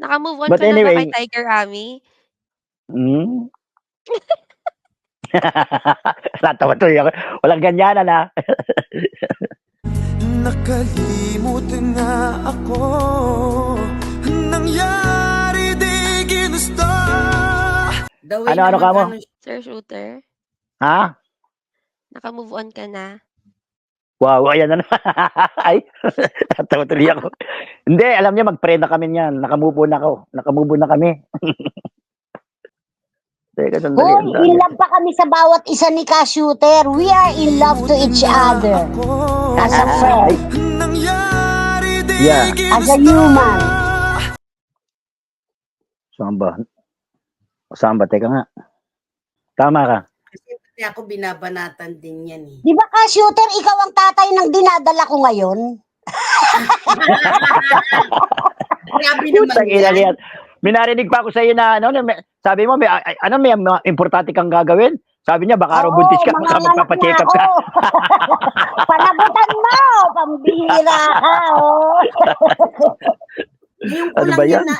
Naka-move on But ka na ba kay anyway, Tiger Ami? hmm. Natawa tuloy ako. Walang ganyanan, ha? Nakalimot na ako. Nangyari di ginusto. Ano ka mo? Sir Shooter, Ha? naka-move on ka na? Wow, ayan na naman. Ay, natawa tuloy ako. Hindi, alam niya, mag-pray na kami niyan. Naka-move on ako. Naka-move on na kami. Teka, sandali. Hoy, in love pa kami sa bawat isa ni Ka-Shooter. We are in love to each other. As a friend. Yeah. As a human. Saan ba? Saan ba? Teka nga. Tama ka. Kasi ako binabanatan din yan eh. Di ba Ka-Shooter, ikaw ang tatay ng dinadala ko ngayon? Grabe naman Putang ina yan. niyan. Minarinig pa ako sa iyo na sabi mo may mga importante kang gagawin. Sabi niya baka raw buntis ka, baka magpapa-check up ka. Panagutan mo, pambihira ka. Yung ko Ano lang ba yan yan? na